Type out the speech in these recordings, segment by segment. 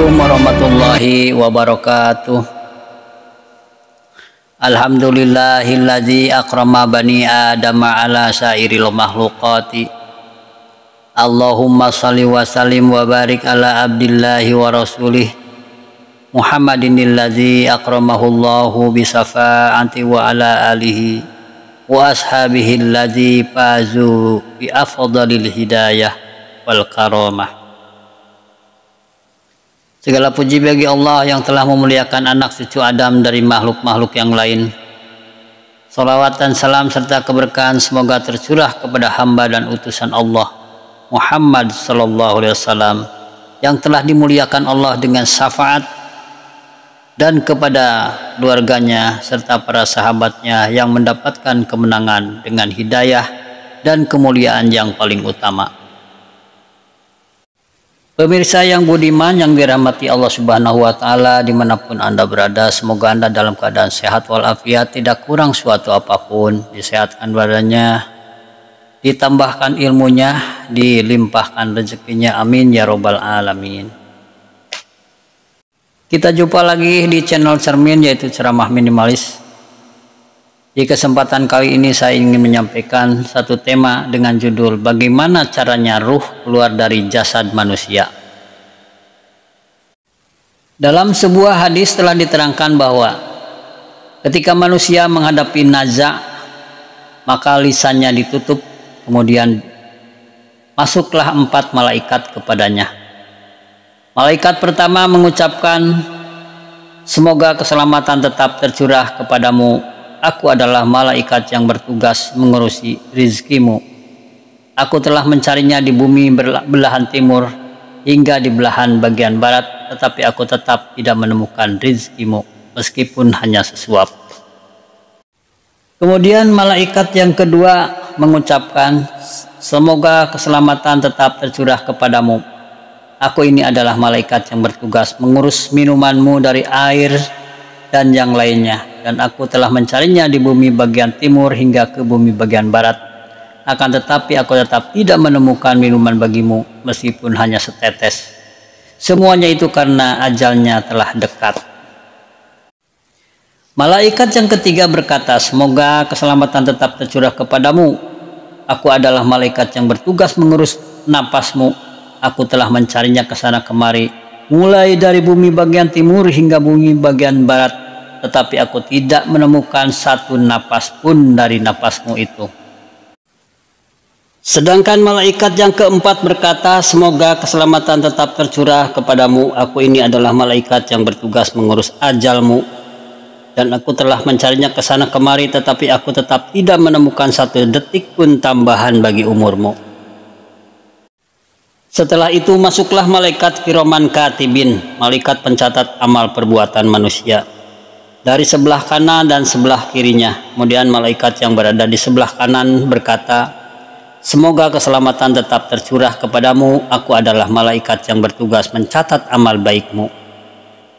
Assalamualaikum warahmatullahi wabarakatuh. Alhamdulillahilladzi akrama bani adama ala syairil makhluqati. Allahumma salli wa sallim wa barik ala abdillahi wa rasulih Muhammadinilladzi akramahullahu bisafa'ati wa ala alihi wa ashabihilladzi fazu bi afdalil hidayah wal karamah. Segala puji bagi Allah yang telah memuliakan anak cucu Adam dari makhluk-makhluk yang lain. Salawat dan salam serta keberkahan semoga tercurah kepada hamba dan utusan Allah Muhammad sallallahu alaihi wasallam yang telah dimuliakan Allah dengan syafaat, dan kepada keluarganya serta para sahabatnya yang mendapatkan kemenangan dengan hidayah dan kemuliaan yang paling utama. Pemirsa yang budiman yang dirahmati Allah Subhanahu wa Ta'ala, dimanapun Anda berada, semoga Anda dalam keadaan sehat walafiat, tidak kurang suatu apapun, disehatkan badannya, ditambahkan ilmunya, dilimpahkan rezekinya, amin ya robbal alamin. Kita jumpa lagi di channel Cermin, yaitu Ceramah Minimalis. Di kesempatan kali ini saya ingin menyampaikan satu tema dengan judul bagaimana caranya ruh keluar dari jasad manusia. Dalam sebuah hadis telah diterangkan bahwa ketika manusia menghadapi naza, maka lisannya ditutup, kemudian masuklah 4 malaikat kepadanya. Malaikat pertama mengucapkan, "Semoga keselamatan tetap tercurah kepadamu. Aku adalah malaikat yang bertugas mengurusi rizkimu. Aku telah mencarinya di bumi belahan timur hingga di belahan bagian barat, tetapi aku tetap tidak menemukan rizkimu, meskipun hanya sesuap." Kemudian malaikat yang kedua mengucapkan, "Semoga keselamatan tetap tercurah kepadamu. Aku ini adalah malaikat yang bertugas mengurus minumanmu dari air dan yang lainnya, dan aku telah mencarinya di bumi bagian timur hingga ke bumi bagian barat. Akan tetapi aku tetap tidak menemukan minuman bagimu, meskipun hanya setetes. Semuanya itu karena ajalnya telah dekat." Malaikat yang ketiga berkata, "Semoga keselamatan tetap tercurah kepadamu. Aku adalah malaikat yang bertugas mengurus napasmu. Aku telah mencarinya ke sana kemari, mulai dari bumi bagian timur hingga bumi bagian barat, tetapi aku tidak menemukan satu napas pun dari napasmu itu." Sedangkan malaikat yang keempat berkata, "Semoga keselamatan tetap tercurah kepadamu. Aku ini adalah malaikat yang bertugas mengurus ajalmu, dan aku telah mencarinya ke sana kemari, tetapi aku tetap tidak menemukan satu detik pun tambahan bagi umurmu." Setelah itu masuklah malaikat Kiraman Katibin, malaikat pencatat amal perbuatan manusia, dari sebelah kanan dan sebelah kirinya. Kemudian malaikat yang berada di sebelah kanan berkata, "Semoga keselamatan tetap tercurah kepadamu. Aku adalah malaikat yang bertugas mencatat amal baikmu."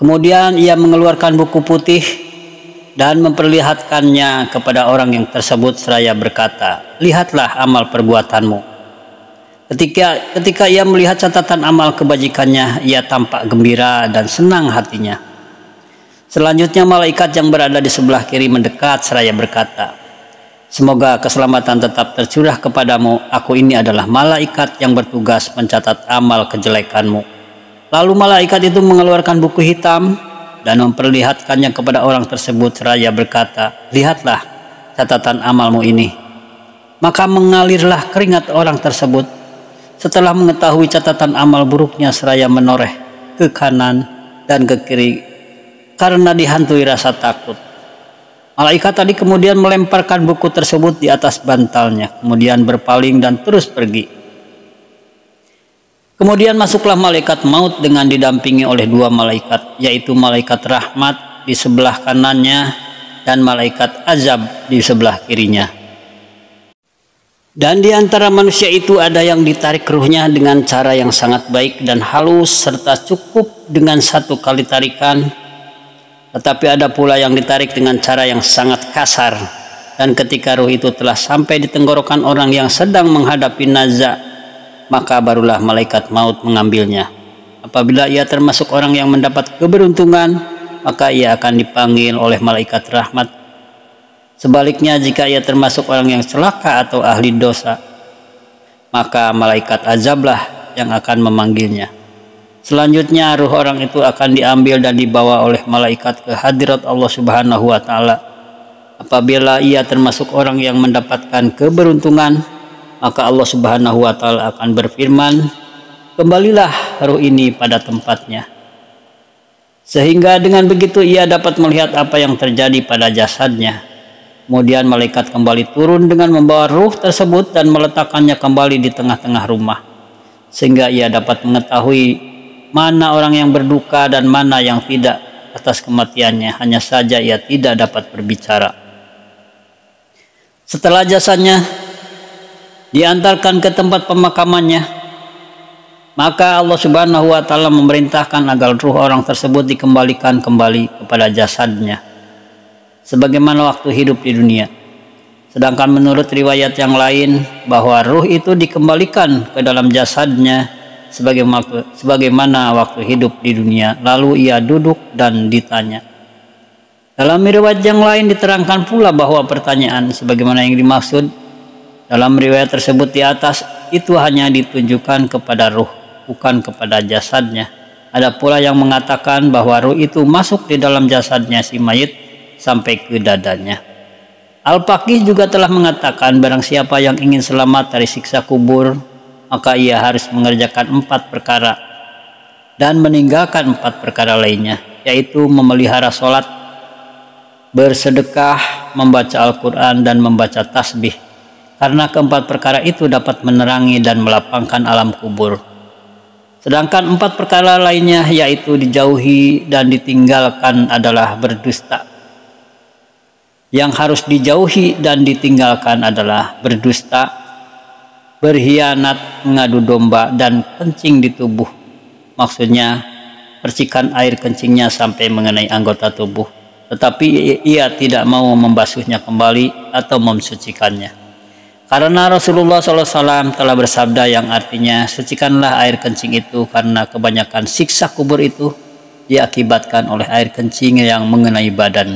Kemudian ia mengeluarkan buku putih dan memperlihatkannya kepada orang yang tersebut seraya berkata, "Lihatlah amal perbuatanmu." Ketika ia melihat catatan amal kebajikannya, ia tampak gembira dan senang hatinya. Selanjutnya malaikat yang berada di sebelah kiri mendekat seraya berkata, "Semoga keselamatan tetap tercurah kepadamu. Aku ini adalah malaikat yang bertugas mencatat amal kejelekanmu." Lalu malaikat itu mengeluarkan buku hitam dan memperlihatkannya kepada orang tersebut seraya berkata, "Lihatlah catatan amalmu ini." Maka mengalirlah keringat orang tersebut setelah mengetahui catatan amal buruknya, seraya menoleh ke kanan dan ke kiri karena dihantui rasa takut. Malaikat tadi kemudian melemparkan buku tersebut di atas bantalnya, kemudian berpaling dan terus pergi. Kemudian masuklah malaikat maut dengan didampingi oleh 2 malaikat, yaitu malaikat rahmat di sebelah kanannya dan malaikat azab di sebelah kirinya. Dan di antara manusia itu ada yang ditarik ruhnya dengan cara yang sangat baik dan halus, serta cukup dengan 1 kali tarikan. Tetapi ada pula yang ditarik dengan cara yang sangat kasar, dan ketika ruh itu telah sampai di tenggorokan orang yang sedang menghadapi naza, maka barulah malaikat maut mengambilnya. Apabila ia termasuk orang yang mendapat keberuntungan, maka ia akan dipanggil oleh malaikat rahmat. Sebaliknya, jika ia termasuk orang yang celaka atau ahli dosa, maka malaikat azablah yang akan memanggilnya. Selanjutnya, ruh orang itu akan diambil dan dibawa oleh malaikat ke hadirat Allah Subhanahu wa Ta'ala. Apabila ia termasuk orang yang mendapatkan keberuntungan, maka Allah Subhanahu wa Ta'ala akan berfirman, "Kembalilah ruh ini pada tempatnya." Sehingga dengan begitu ia dapat melihat apa yang terjadi pada jasadnya. Kemudian malaikat kembali turun dengan membawa ruh tersebut dan meletakkannya kembali di tengah-tengah rumah, sehingga ia dapat mengetahui mana orang yang berduka dan mana yang tidak atas kematiannya. Hanya saja ia tidak dapat berbicara. Setelah jasadnya diantarkan ke tempat pemakamannya, maka Allah Subhanahu wa Ta'ala memerintahkan agar ruh orang tersebut dikembalikan kembali kepada jasadnya sebagaimana waktu hidup di dunia. Sedangkan menurut riwayat yang lain bahwa ruh itu dikembalikan ke dalam jasadnya sebagaimana waktu hidup di dunia, lalu ia duduk dan ditanya. Dalam riwayat yang lain diterangkan pula bahwa pertanyaan sebagaimana yang dimaksud dalam riwayat tersebut di atas itu hanya ditujukan kepada ruh, bukan kepada jasadnya. Ada pula yang mengatakan bahwa ruh itu masuk di dalam jasadnya si mayit sampai ke dadanya. Al-Faqih juga telah mengatakan barang siapa yang ingin selamat dari siksa kubur, maka ia harus mengerjakan 4 perkara dan meninggalkan 4 perkara lainnya, yaitu memelihara sholat, bersedekah, membaca Al-Quran, dan membaca tasbih. Karena keempat perkara itu dapat menerangi dan melapangkan alam kubur. Sedangkan 4 perkara lainnya yaitu dijauhi dan ditinggalkan adalah berdusta. Yang harus dijauhi dan ditinggalkan adalah berdusta, berkhianat, mengadu domba, dan kencing di tubuh. Maksudnya percikan air kencingnya sampai mengenai anggota tubuh, tetapi ia tidak mau membasuhnya kembali atau mensucikannya. Karena Rasulullah SAW telah bersabda yang artinya, sucikanlah air kencing itu karena kebanyakan siksa kubur itu diakibatkan oleh air kencing yang mengenai badan.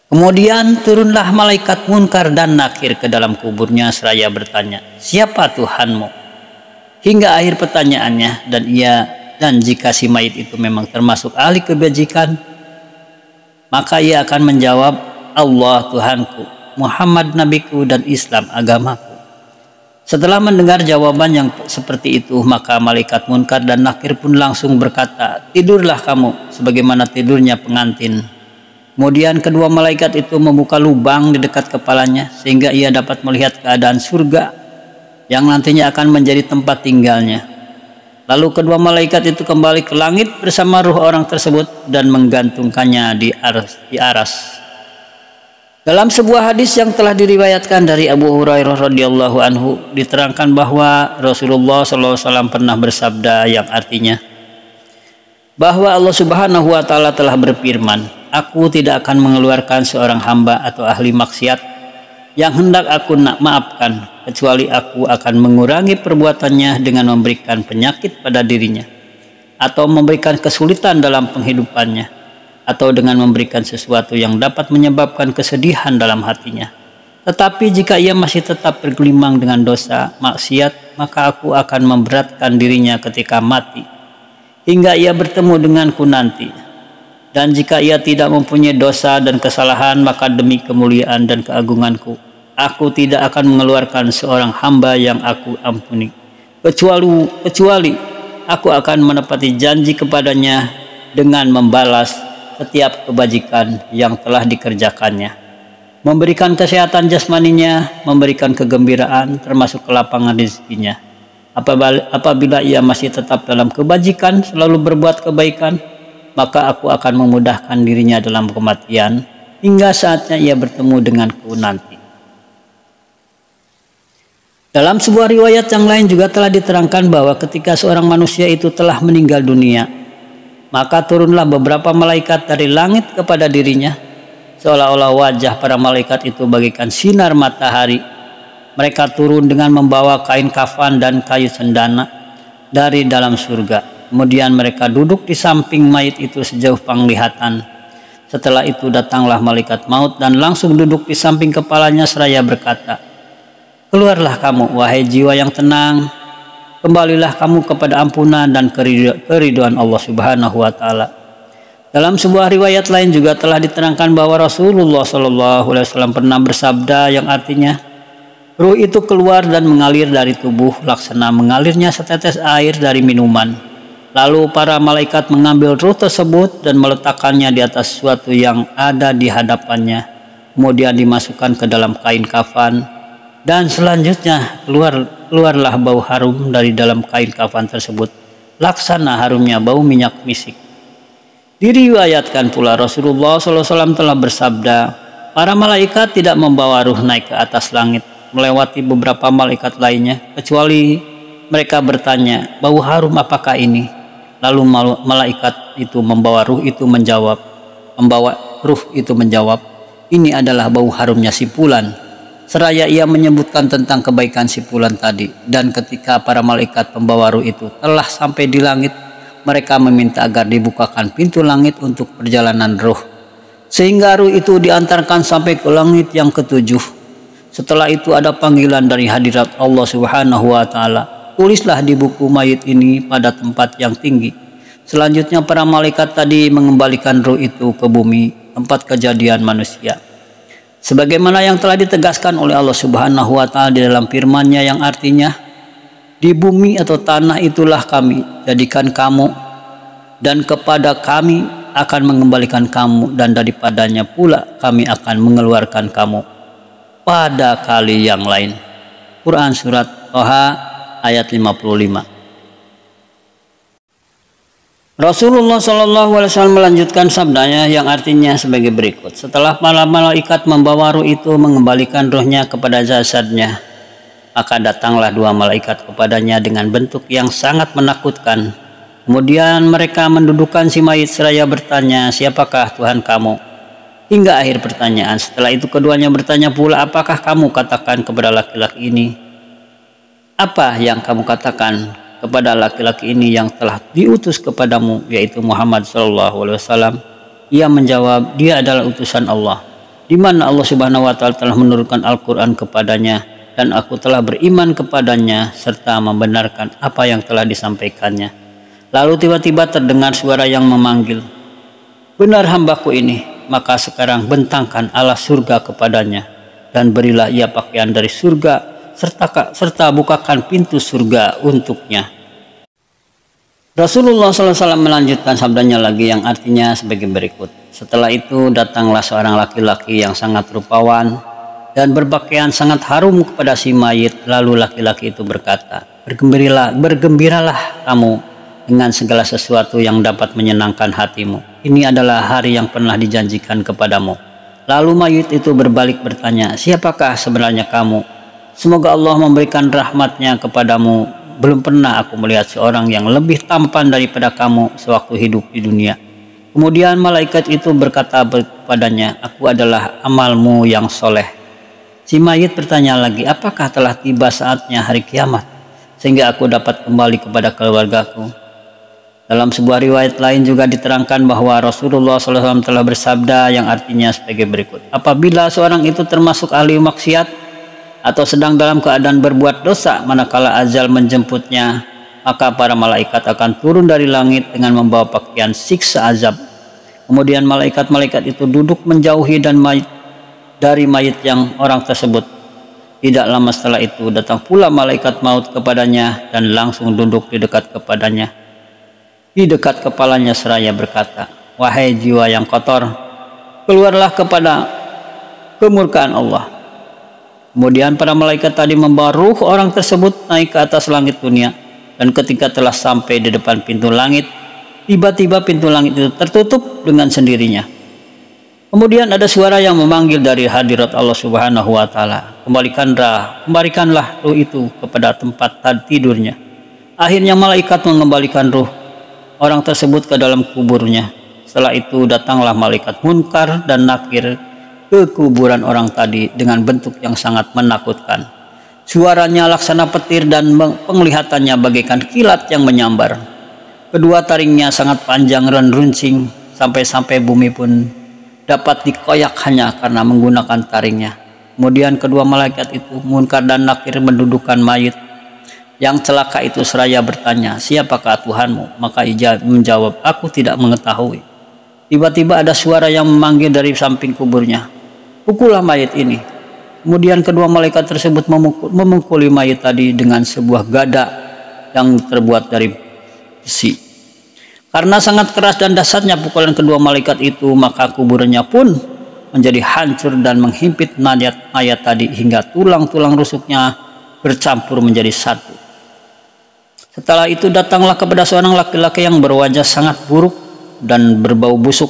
Kemudian turunlah malaikat Munkar dan Nakir ke dalam kuburnya seraya bertanya, "Siapa Tuhanmu?" Hingga akhir pertanyaannya, dan jika si mayit itu memang termasuk ahli kebajikan, maka ia akan menjawab, "Allah Tuhanku, Muhammad nabiku, dan Islam agamaku." Setelah mendengar jawaban yang seperti itu, maka malaikat Munkar dan Nakir pun langsung berkata, "Tidurlah kamu sebagaimana tidurnya pengantin." Kemudian kedua malaikat itu membuka lubang di dekat kepalanya sehingga ia dapat melihat keadaan surga yang nantinya akan menjadi tempat tinggalnya. Lalu kedua malaikat itu kembali ke langit bersama ruh orang tersebut dan menggantungkannya di aras. Dalam sebuah hadis yang telah diriwayatkan dari Abu Hurairah radhiyallahu anhu diterangkan bahwa Rasulullah SAW pernah bersabda yang artinya bahwa Allah Subhanahu wa Ta'ala telah berfirman, "Aku tidak akan mengeluarkan seorang hamba atau ahli maksiat yang hendak aku maafkan, kecuali aku akan mengurangi perbuatannya dengan memberikan penyakit pada dirinya, atau memberikan kesulitan dalam penghidupannya, atau dengan memberikan sesuatu yang dapat menyebabkan kesedihan dalam hatinya. Tetapi jika ia masih tetap bergelimang dengan dosa, maksiat, maka aku akan memberatkan dirinya ketika mati, hingga ia bertemu denganku nanti. Dan jika ia tidak mempunyai dosa dan kesalahan, maka demi kemuliaan dan keagunganku, aku tidak akan mengeluarkan seorang hamba yang aku ampuni, kecuali aku akan menepati janji kepadanya dengan membalas setiap kebajikan yang telah dikerjakannya, memberikan kesehatan jasmaninya, memberikan kegembiraan, termasuk kelapangan rezekinya. Apabila ia masih tetap dalam kebajikan, selalu berbuat kebaikan, maka aku akan memudahkan dirinya dalam kematian hingga saatnya ia bertemu denganku nanti." Dalam sebuah riwayat yang lain juga telah diterangkan bahwa ketika seorang manusia itu telah meninggal dunia, maka turunlah beberapa malaikat dari langit kepada dirinya, seolah-olah wajah para malaikat itu bagaikan sinar matahari. Mereka turun dengan membawa kain kafan dan kayu cendana, dari dalam surga. Kemudian mereka duduk di samping mayit itu sejauh penglihatan. Setelah itu datanglah malaikat maut dan langsung duduk di samping kepalanya seraya berkata, "Keluarlah kamu, wahai jiwa yang tenang. Kembalilah kamu kepada ampunan dan keriduan Allah Subhanahu wa taala." Dalam sebuah riwayat lain juga telah diterangkan bahwa Rasulullah SAW pernah bersabda yang artinya, "Ruh itu keluar dan mengalir dari tubuh laksana mengalirnya setetes air dari minuman. Lalu para malaikat mengambil ruh tersebut dan meletakkannya di atas sesuatu yang ada di hadapannya. Kemudian dimasukkan ke dalam kain kafan. Dan selanjutnya keluarlah bau harum dari dalam kain kafan tersebut, laksana harumnya bau minyak misik." Diriwayatkan pula Rasulullah SAW telah bersabda, "Para malaikat tidak membawa ruh naik ke atas langit melewati beberapa malaikat lainnya, kecuali mereka bertanya, 'Bau harum apakah ini?' Lalu malaikat itu membawa ruh itu menjawab, 'Ini adalah bau harumnya sipulan.' Seraya ia menyebutkan tentang kebaikan sipulan tadi. Dan ketika para malaikat pembawa ruh itu telah sampai di langit, mereka meminta agar dibukakan pintu langit untuk perjalanan ruh, sehingga ruh itu diantarkan sampai ke langit yang ketujuh. Setelah itu ada panggilan dari hadirat Allah Subhanahu wa taala, 'Tulislah di buku mayit ini pada tempat yang tinggi.' Selanjutnya para malaikat tadi mengembalikan ruh itu ke bumi, tempat kejadian manusia. Sebagaimana yang telah ditegaskan oleh Allah Subhanahu wa taala di dalam firman-Nya yang artinya, 'Di bumi atau tanah itulah kami jadikan kamu, dan kepada kami akan mengembalikan kamu, dan daripadanya pula kami akan mengeluarkan kamu pada kali yang lain.'" Quran Surat Toha ayat 55. Rasulullah SAW melanjutkan sabdanya yang artinya sebagai berikut, "Setelah para malaikat membawa ruh itu mengembalikan ruhnya kepada jasadnya, maka datanglah dua malaikat kepadanya dengan bentuk yang sangat menakutkan. Kemudian mereka mendudukkan si mayit seraya bertanya, 'Siapakah Tuhan kamu?' hingga akhir pertanyaan. Setelah itu keduanya bertanya pula, 'Apakah kamu katakan kepada laki-laki ini? Apa yang kamu katakan kepada laki-laki ini yang telah diutus kepadamu, yaitu Muhammad SAW?' Ia menjawab, 'Dia adalah utusan Allah, di mana Allah Subhanahu wa taala telah menurunkan Al-Quran kepadanya, dan aku telah beriman kepadanya serta membenarkan apa yang telah disampaikannya.' Lalu tiba-tiba terdengar suara yang memanggil, 'Benar hambaku ini, maka sekarang bentangkan alas surga kepadanya, dan berilah ia pakaian dari surga, serta bukakan pintu surga untuknya.'" Rasulullah SAW melanjutkan sabdanya lagi yang artinya sebagai berikut, "Setelah itu datanglah seorang laki-laki yang sangat rupawan dan berpakaian sangat harum kepada si mayit. Lalu laki-laki itu berkata, 'Bergembiralah kamu dengan segala sesuatu yang dapat menyenangkan hatimu. Ini adalah hari yang pernah dijanjikan kepadamu.' Lalu mayit itu berbalik bertanya, 'Siapakah sebenarnya kamu? Semoga Allah memberikan rahmatnya kepadamu. Belum pernah aku melihat seorang yang lebih tampan daripada kamu sewaktu hidup di dunia.' Kemudian malaikat itu berkata kepadanya, 'Aku adalah amalmu yang soleh.' Si mayit bertanya lagi, 'Apakah telah tiba saatnya hari kiamat, sehingga aku dapat kembali kepada keluargaku?' Dalam sebuah riwayat lain juga diterangkan bahwa Rasulullah SAW telah bersabda yang artinya sebagai berikut, 'Apabila seorang itu termasuk ahli maksiat atau sedang dalam keadaan berbuat dosa, manakala ajal menjemputnya, maka para malaikat akan turun dari langit dengan membawa pakaian siksa azab. Kemudian malaikat-malaikat itu duduk menjauhi dari mayit yang orang tersebut. Tidak lama setelah itu datang pula malaikat maut kepadanya dan langsung duduk di dekat kepalanya seraya berkata, 'Wahai jiwa yang kotor, keluarlah kepada kemurkaan Allah.' Kemudian para malaikat tadi membawa ruh orang tersebut naik ke atas langit dunia, dan ketika telah sampai di depan pintu langit, tiba-tiba pintu langit itu tertutup dengan sendirinya. Kemudian ada suara yang memanggil dari hadirat Allah Subhanahu wa taala, 'Kembalikanlah ruh itu kepada tempat tidurnya.' Akhirnya malaikat mengembalikan ruh orang tersebut ke dalam kuburnya. Setelah itu datanglah malaikat Munkar dan Nakir ke kuburan orang tadi dengan bentuk yang sangat menakutkan. Suaranya laksana petir dan penglihatannya bagaikan kilat yang menyambar. Kedua taringnya sangat panjang dan runcing, sampai-sampai bumi pun dapat dikoyak hanya karena menggunakan taringnya. Kemudian kedua malaikat itu, Munkar dan Nakir, mendudukkan mayit yang celaka itu seraya bertanya, "Siapakah Tuhanmu?" Maka ia menjawab, "Aku tidak mengetahui." Tiba-tiba ada suara yang memanggil dari samping kuburnya, "Pukullah mayit ini." Kemudian kedua malaikat tersebut memukuli mayit tadi dengan sebuah gada yang terbuat dari besi. Karena sangat keras dan dahsyatnya pukulan kedua malaikat itu, maka kuburannya pun menjadi hancur dan menghimpit mayat tadi hingga tulang-tulang rusuknya bercampur menjadi satu. Setelah itu datanglah kepada seorang laki-laki yang berwajah sangat buruk dan berbau busuk.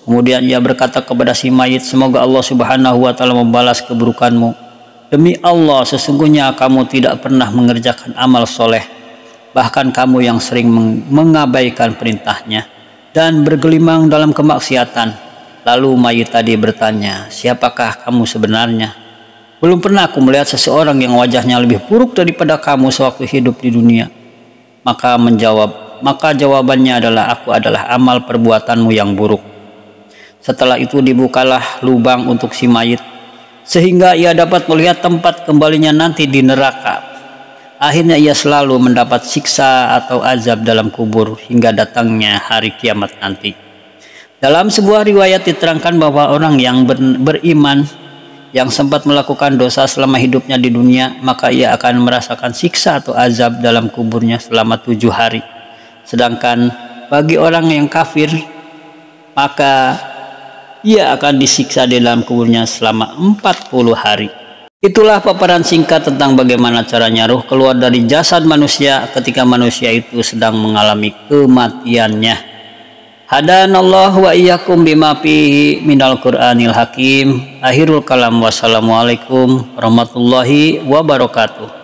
Kemudian ia berkata kepada si mayit, "Semoga Allah Subhanahu wa Ta'ala membalas keburukanmu. Demi Allah, sesungguhnya kamu tidak pernah mengerjakan amal soleh, bahkan kamu yang sering mengabaikan perintahnya dan bergelimang dalam kemaksiatan." Lalu mayit tadi bertanya, "Siapakah kamu sebenarnya? Belum pernah aku melihat seseorang yang wajahnya lebih buruk daripada kamu sewaktu hidup di dunia." Maka jawabannya adalah, "Aku adalah amal perbuatanmu yang buruk." Setelah itu dibukalah lubang untuk si mayit, sehingga ia dapat melihat tempat kembalinya nanti di neraka. Akhirnya ia selalu mendapat siksa atau azab dalam kubur hingga datangnya hari kiamat nanti. Dalam sebuah riwayat diterangkan bahwa orang yang beriman yang sempat melakukan dosa selama hidupnya di dunia, maka ia akan merasakan siksa atau azab dalam kuburnya selama 7 hari. Sedangkan bagi orang yang kafir, maka ia akan disiksa di dalam kuburnya selama 40 hari. Itulah paparan singkat tentang bagaimana caranya ruh keluar dari jasad manusia ketika manusia itu sedang mengalami kematiannya. Hadanallahu wa iyyakum bima fihi minal Qur'anil Hakim. Akhirul kalam, wassalamualaikum warahmatullahi wabarakatuh.